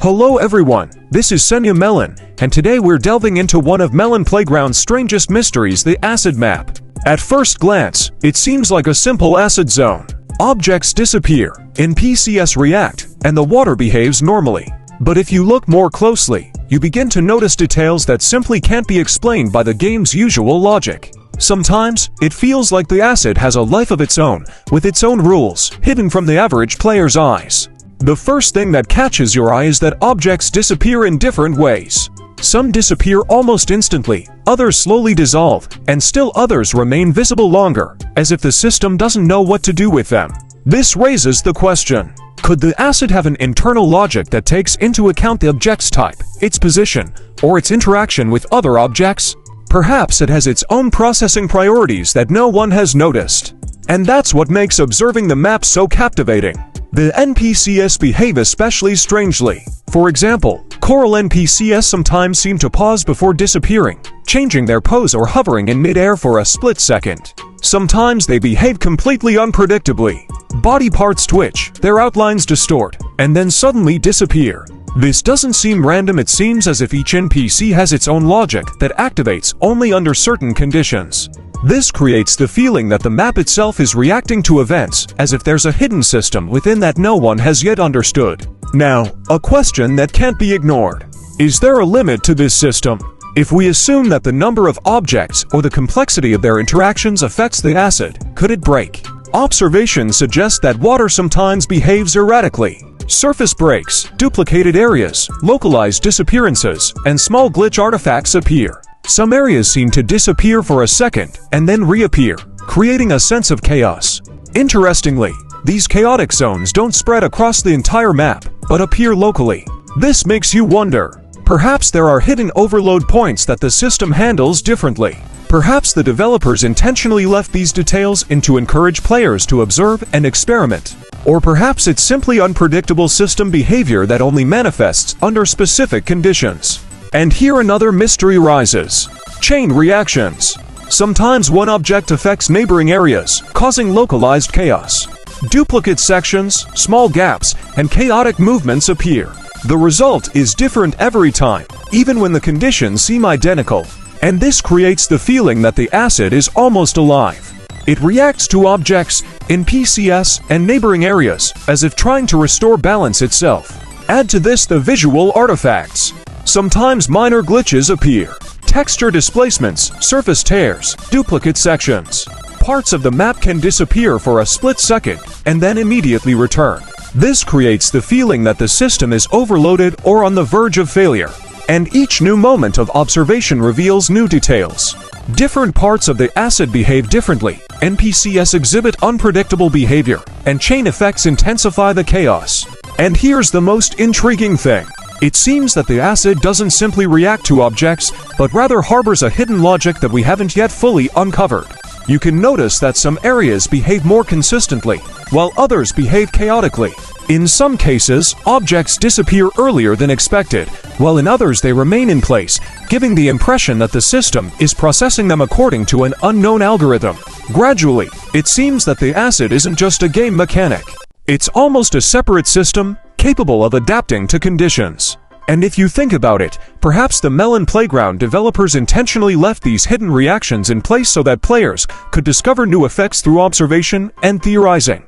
Hello everyone, this is MELON, and today we're delving into one of MELON Playground's strangest mysteries, the acid map. At first glance, it seems like a simple acid zone. Objects disappear, NPCs react, and the water behaves normally. But if you look more closely, you begin to notice details that simply can't be explained by the game's usual logic. Sometimes, it feels like the acid has a life of its own, with its own rules, hidden from the average player's eyes. The first thing that catches your eye is that objects disappear in different ways. Some disappear almost instantly, others slowly dissolve, and still others remain visible longer, as if the system doesn't know what to do with them. This raises the question: could the acid have an internal logic that takes into account the object's type, its position, or its interaction with other objects? Perhaps it has its own processing priorities that no one has noticed. And that's what makes observing the map so captivating. The NPCs behave especially strangely. For example, coral NPCs sometimes seem to pause before disappearing, changing their pose or hovering in mid-air for a split second. Sometimes they behave completely unpredictably. Body parts twitch, their outlines distort, and then suddenly disappear. This doesn't seem random, it seems as if each NPC has its own logic that activates only under certain conditions. This creates the feeling that the map itself is reacting to events, as if there's a hidden system within that no one has yet understood. Now, a question that can't be ignored. Is there a limit to this system? If we assume that the number of objects or the complexity of their interactions affects the acid, could it break? Observations suggest that water sometimes behaves erratically. Surface breaks, duplicated areas, localized disappearances, and small glitch artifacts appear. Some areas seem to disappear for a second and then reappear, creating a sense of chaos. Interestingly, these chaotic zones don't spread across the entire map, but appear locally. This makes you wonder, perhaps there are hidden overload points that the system handles differently. Perhaps the developers intentionally left these details in to encourage players to observe and experiment. Or perhaps it's simply unpredictable system behavior that only manifests under specific conditions. And here another mystery rises: chain reactions. Sometimes one object affects neighboring areas, causing localized chaos. Duplicate sections, small gaps, and chaotic movements appear. The result is different every time, even when the conditions seem identical. And this creates the feeling that the acid is almost alive. It reacts to objects, NPCs, and neighboring areas, as if trying to restore balance itself. Add to this the visual artifacts. Sometimes minor glitches appear. Texture displacements, surface tears, duplicate sections. Parts of the map can disappear for a split second and then immediately return. This creates the feeling that the system is overloaded or on the verge of failure. And each new moment of observation reveals new details. Different parts of the acid behave differently. NPCs exhibit unpredictable behavior, and chain effects intensify the chaos. And here's the most intriguing thing. It seems that the acid doesn't simply react to objects, but rather harbors a hidden logic that we haven't yet fully uncovered. You can notice that some areas behave more consistently, while others behave chaotically. In some cases, objects disappear earlier than expected, while in others they remain in place, giving the impression that the system is processing them according to an unknown algorithm. Gradually, it seems that the acid isn't just a game mechanic. It's almost a separate system, capable of adapting to conditions. And if you think about it, perhaps the MELON Playground developers intentionally left these hidden reactions in place so that players could discover new effects through observation and theorizing.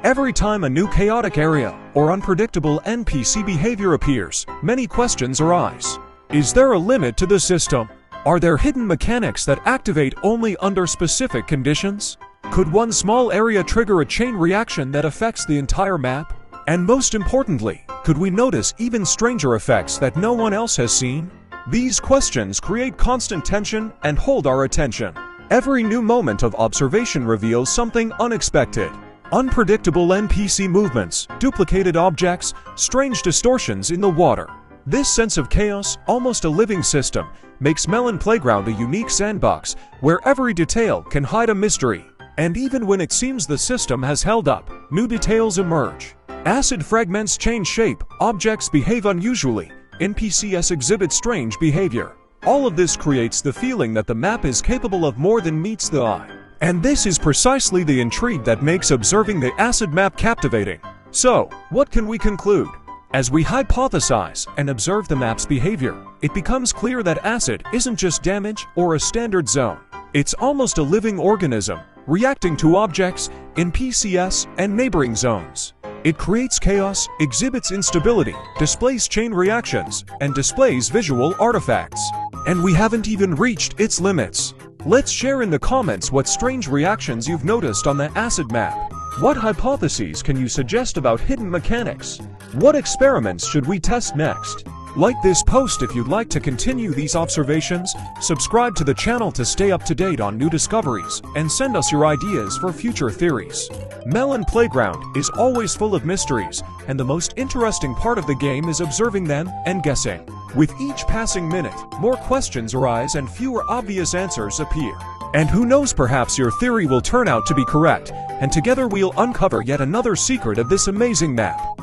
Every time a new chaotic area or unpredictable NPC behavior appears, many questions arise. Is there a limit to the system? Are there hidden mechanics that activate only under specific conditions? Could one small area trigger a chain reaction that affects the entire map? And most importantly, could we notice even stranger effects that no one else has seen? These questions create constant tension and hold our attention. Every new moment of observation reveals something unexpected. Unpredictable NPC movements, duplicated objects, strange distortions in the water. This sense of chaos, almost a living system, makes MELON Playground a unique sandbox where every detail can hide a mystery. And even when it seems the system has held up, new details emerge. Acid fragments change shape, objects behave unusually, NPCs exhibit strange behavior. All of this creates the feeling that the map is capable of more than meets the eye. And this is precisely the intrigue that makes observing the acid map captivating. So, what can we conclude? As we hypothesize and observe the map's behavior, it becomes clear that acid isn't just damage or a standard zone. It's almost a living organism, reacting to objects in PCS and neighboring zones. It creates chaos, exhibits instability, displays chain reactions, and displays visual artifacts. And we haven't even reached its limits. Let's share in the comments what strange reactions you've noticed on the acid map. What hypotheses can you suggest about hidden mechanics? What experiments should we test next? Like this post if you'd like to continue these observations, subscribe to the channel to stay up to date on new discoveries, and send us your ideas for future theories. Melon Playground is always full of mysteries, and the most interesting part of the game is observing them and guessing. With each passing minute, more questions arise and fewer obvious answers appear. And who knows, perhaps your theory will turn out to be correct, and together we'll uncover yet another secret of this amazing map.